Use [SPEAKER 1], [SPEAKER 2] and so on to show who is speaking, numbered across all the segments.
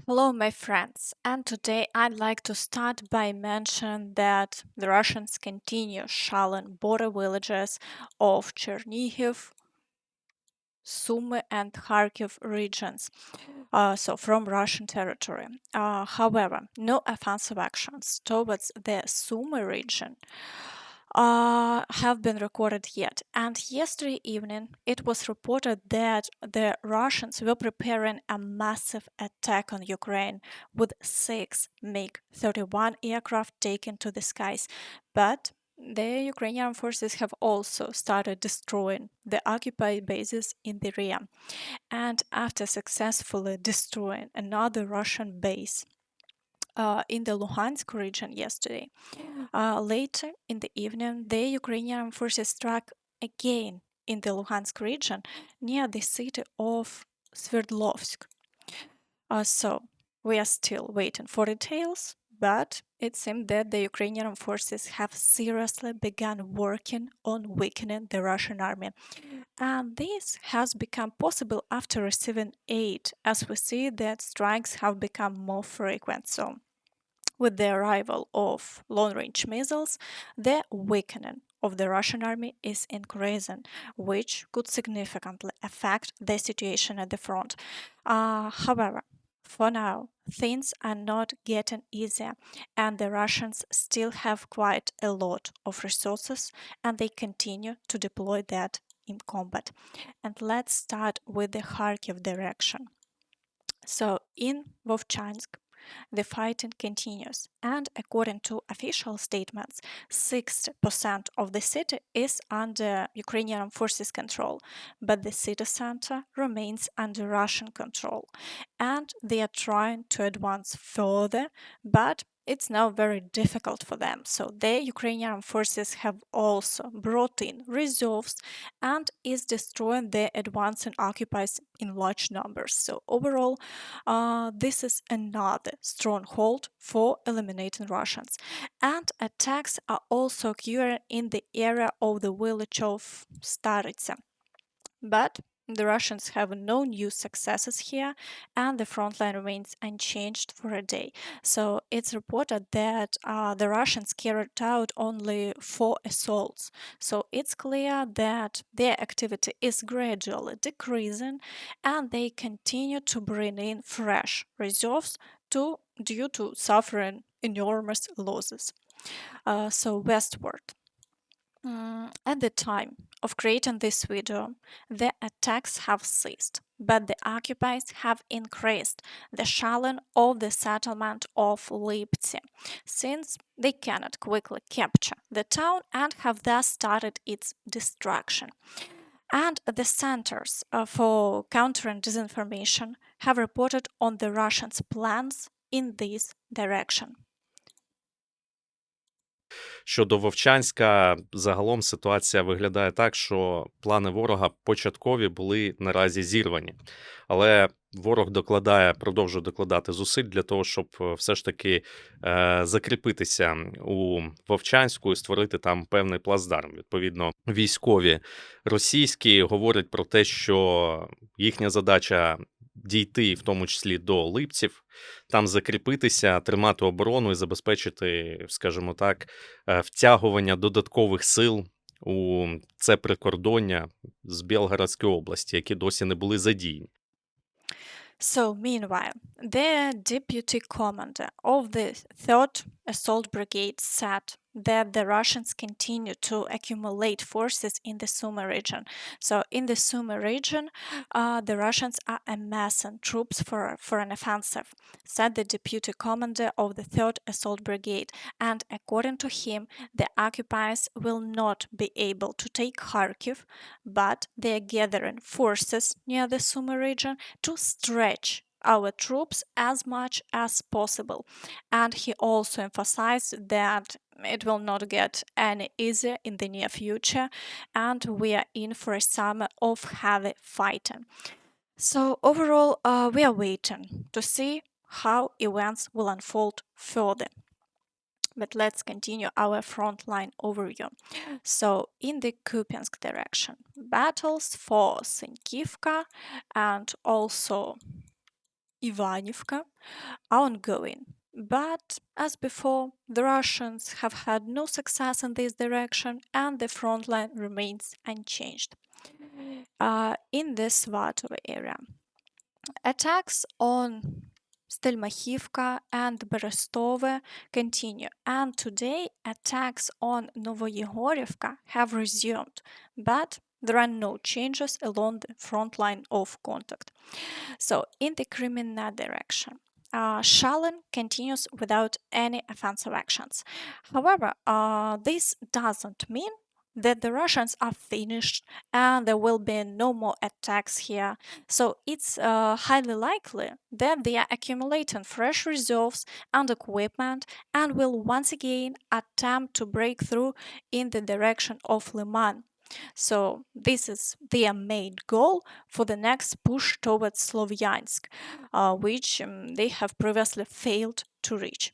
[SPEAKER 1] Hello, my friends, and today I'd like to start by mentioning that the Russians continue shelling border villages of Chernihiv, Sumy, and Kharkiv regions, so from Russian territory. However, no offensive actions towards the Sumy region have been recorded yet. And yesterday evening, it was reported that the Russians were preparing a massive attack on Ukraine with 6 MiG-31 aircraft taken to the skies. But the Ukrainian forces have also started destroying the occupied bases in the area. And after successfully destroying another Russian base in the Luhansk region yesterday, later in the evening, the Ukrainian forces struck again in the Luhansk region near the city of Sverdlovsk. So we are still waiting for details, but it seems that the Ukrainian forces have seriously begun working on weakening the Russian army. And this has become possible after receiving aid, as we see that strikes have become more frequent. So with the arrival of long-range missiles, the weakening of the Russian army is increasing, which could significantly affect the situation at the front. However, for now, things are not getting easier, and the Russians still have quite a lot of resources, and they continue to deploy that in combat. And let's start with the Kharkiv direction. So, in Vovchansk, the fighting continues, and according to official statements, 60% of the city is under Ukrainian forces' control, but the city center remains under Russian control, and they are trying to advance further, but it's now very difficult for them. So the Ukrainian forces have also brought in reserves and is destroying the advancing occupiers in large numbers. So overall, this is another stronghold for eliminating Russians. And attacks are also occurring in the area of the village of Staritsa. But the Russians have no new successes here, and the front line remains unchanged for a day. So it's reported that the Russians carried out only 4 assaults. So it's clear that their activity is gradually decreasing, and they continue to bring in fresh reserves due to suffering enormous losses. So westward. At the time of creating this video, the attacks have ceased, but the occupiers have increased the shelling of the settlement of Liptsi, since they cannot quickly capture the town and have thus started its destruction. And the centers for countering disinformation have reported on the Russians' plans in this direction.
[SPEAKER 2] Щодо Вовчанська, загалом ситуація виглядає так, що плани ворога початкові були наразі зірвані. Але ворог продовжує докладати зусиль для того, щоб все ж таки закріпитися у Вовчанську і створити там певний плацдарм. Відповідно, військові російські говорять про те, що їхня задача дійти, в тому числі до Липців, там закріпитися, тримати оборону і забезпечити, скажімо так, втягування додаткових сил у це прикордоння з Білгородської області, які досі не були задіяні.
[SPEAKER 1] So, meanwhile, the deputy commander of the 3rd Assault Brigade said that the Russians continue to accumulate forces in the Sumy region. So, in the Sumy region, the Russians are amassing troops for an offensive, said the deputy commander of the 3rd Assault Brigade. And according to him, the occupiers will not be able to take Kharkiv, but they are gathering forces near the Sumy region to stretch our troops as much as possible. And he also emphasized that it will not get any easier in the near future, and we are in for a summer of heavy fighting. So, overall, we are waiting to see how events will unfold further. But let's continue our frontline overview. So, in the Kupiansk direction, battles for Sinkivka and also Ivanivka are ongoing. But as before, the Russians have had no success in this direction and the front line remains unchanged. In the Svatove area, attacks on Stelmachivka and Berestove continue, and today attacks on Novoyegorivka have resumed, but there are no changes along the front line of contact. So, in the Crimea direction, Shalin continues without any offensive actions. However, this doesn't mean that the Russians are finished and there will be no more attacks here. So it's highly likely that they are accumulating fresh reserves and equipment and will once again attempt to break through in the direction of Liman. So this is their main goal for the next push towards Slovyansk, which they have previously failed to reach.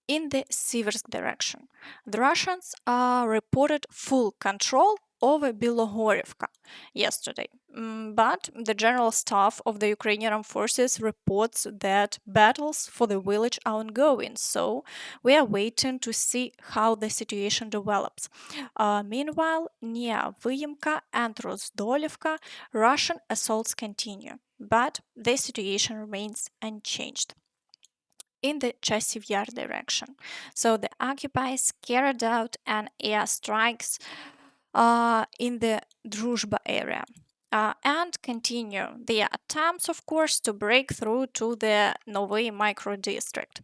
[SPEAKER 1] In the Siversk direction, the Russians reported full control over Bilohorivka yesterday. But the general staff of the Ukrainian armed forces reports that battles for the village are ongoing, so we are waiting to see how the situation develops. Meanwhile, near Vyimka and Rozdolivka, Russian assaults continue, but the situation remains unchanged in the Chasiv Yar direction. So the occupiers carried out an air strikes in the Druzhba area. And continue their attempts, of course, to break through to the Novy micro district.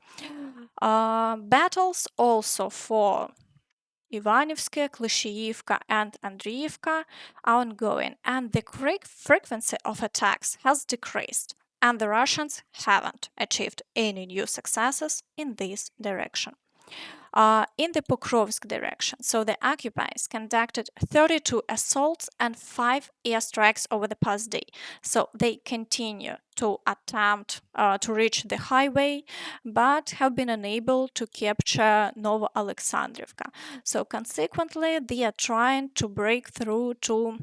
[SPEAKER 1] Battles also for Ivanivske, Klishchiivka, and Andriivka are ongoing, and the frequency of attacks has decreased, and the Russians haven't achieved any new successes in this direction. In the Pokrovsk direction, so the occupiers conducted 32 assaults and 5 airstrikes over the past day. So they continue to attempt to reach the highway, but have been unable to capture Novo Alexandrivka. So consequently, they are trying to break through to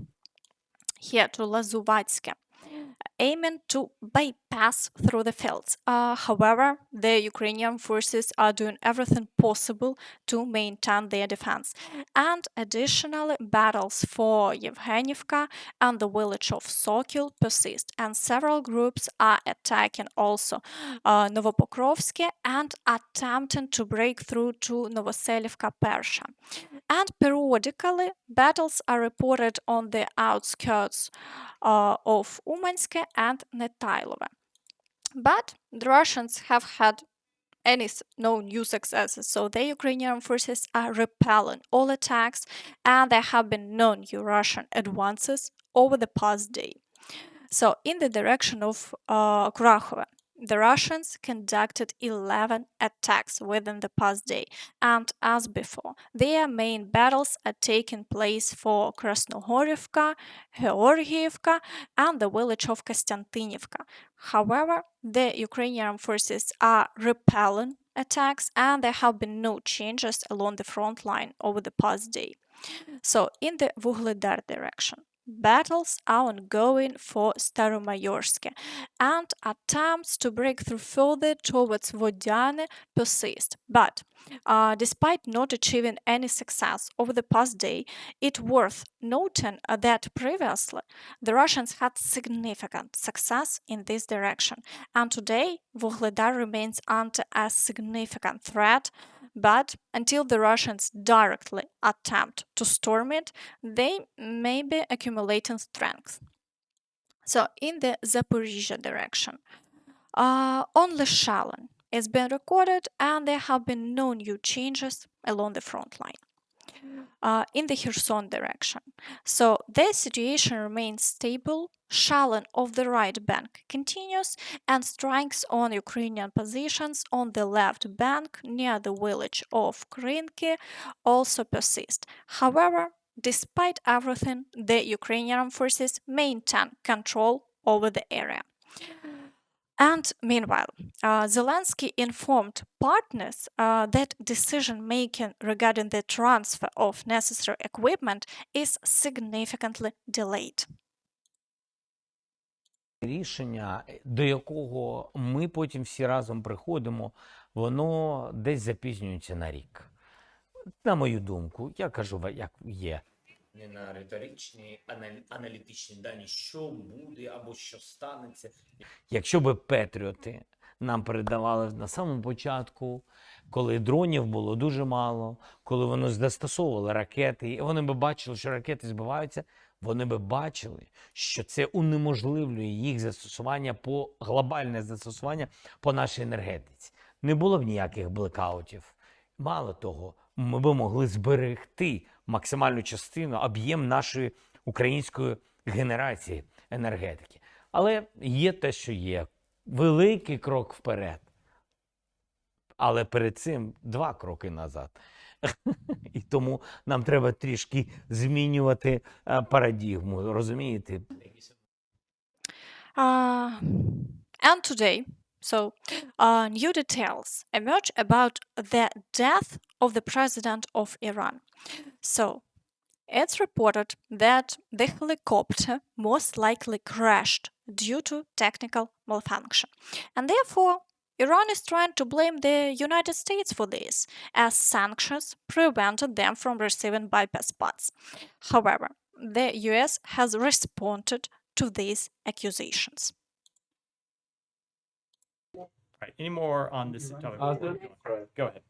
[SPEAKER 1] here to Lazuvatske, aiming to bypass through the fields. However, the Ukrainian forces are doing everything possible to maintain their defense. And additionally, battles for Yevhenivka and the village of Sokil persist, and several groups are attacking also Novopokrovsk and attempting to break through to Novoselivka Persha. And periodically, battles are reported on the outskirts of Umansk and Netailova. But the Russians have had no new successes, so the Ukrainian forces are repelling all attacks, and there have been no new Russian advances over the past day. So, in the direction of Krakow, the Russians conducted 11 attacks within the past day, and as before, their main battles are taking place for Krasnohorivka, Georgievka, and the village of Kostantinivka. However, the Ukrainian forces are repelling attacks, and there have been no changes along the front line over the past day. So, in the Vuhledar direction, battles are ongoing for Staromayorsk, and attempts to break through further towards Vodiane persist. But despite not achieving any success over the past day, it's worth noting that previously the Russians had significant success in this direction, and today Vuhledar remains under a significant threat. But until the Russians directly attempt to storm it, they may be accumulating strength. So, in the Zaporizhia direction, only Shalin is being recorded, and there have been no new changes along the front line. In the Kherson direction. So the situation remains stable. Shalin of the right bank continues, and strikes on Ukrainian positions on the left bank near the village of Krinki also persist. However, despite everything, the Ukrainian forces maintain control over the area. And meanwhile, Zelensky informed partners that decision making regarding the transfer of necessary equipment is significantly delayed.
[SPEAKER 3] рішення, до якого ми потім всі разом приходимо, воно десь запізнюється на рік. На мою думку, я кажу, як є. Не на риторичні, аналітичні дані, що буде або що станеться. Якщо би Петріоти нам передавали на самому початку, коли дронів було дуже мало, коли вони застосовували ракети, і вони би бачили, що ракети збиваються, вони би бачили, що це унеможливлює їх застосування глобальне застосування по нашій енергетиці. Не було б ніяких блекаутів. Мало того, ми б могли зберегти максимальну частину, об'єм нашої української генерації енергетики. Але є те, що є. Великий крок вперед. Але перед цим 2 кроки назад. І тому нам треба трішки змінювати парадігму, розумієте?
[SPEAKER 1] And today, new details emerge about the death of the president of Iran. So, it's reported that the helicopter most likely crashed due to technical malfunction. And therefore, Iran is trying to blame the United States for this, as sanctions prevented them from receiving bypass pods. However, the US has responded to these accusations.
[SPEAKER 4] Right. Any more on this topic? Go ahead.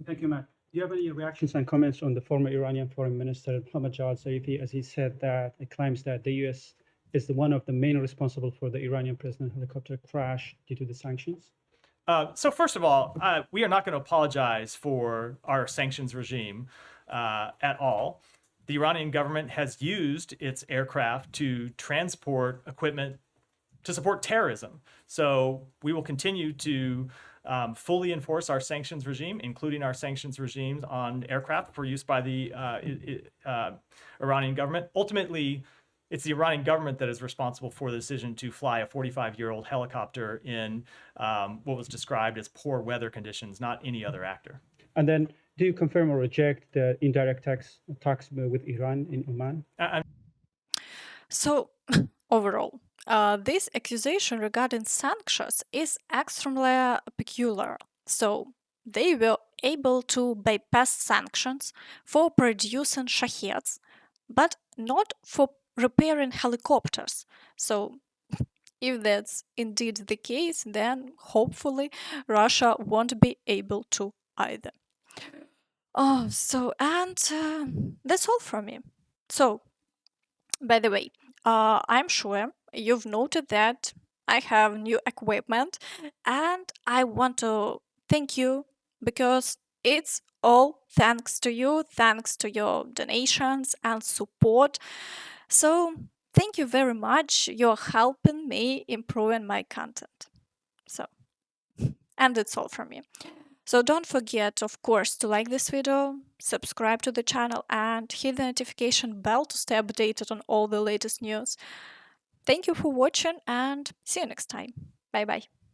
[SPEAKER 5] Thank you, Matt. Do you have any reactions and comments on the former Iranian Foreign Minister Mohammad Javad Zarifi, as he said that it claims that the U.S. is one of the main responsible for the Iranian president helicopter crash due to the sanctions?
[SPEAKER 4] So first of all, we are not going to apologize for our sanctions regime at all. The Iranian government has used its aircraft to transport equipment to support terrorism. So we will continue to fully enforce our sanctions regime, including our sanctions regimes on aircraft for use by the Iranian government. Ultimately, it's the Iranian government that is responsible for the decision to fly a 45-year-old helicopter in what was described as poor weather conditions, not any other actor.
[SPEAKER 5] And then, do you confirm or reject the indirect talks with Iran in Oman?
[SPEAKER 1] So, overall, this accusation regarding sanctions is extremely peculiar. So, they were able to bypass sanctions for producing Shaheds, but not for repairing helicopters. So, if that's indeed the case, then hopefully Russia won't be able to either. That's all from me. So, by the way, I'm sure you've noted that I have new equipment, and I want to thank you because it's all thanks to you, thanks to your donations and support. So, thank you very much. You're helping me improving my content. And that's all from me. So don't forget, of course, to like this video, subscribe to the channel, and hit the notification bell to stay updated on all the latest news. Thank you for watching, and see you next time. Bye bye.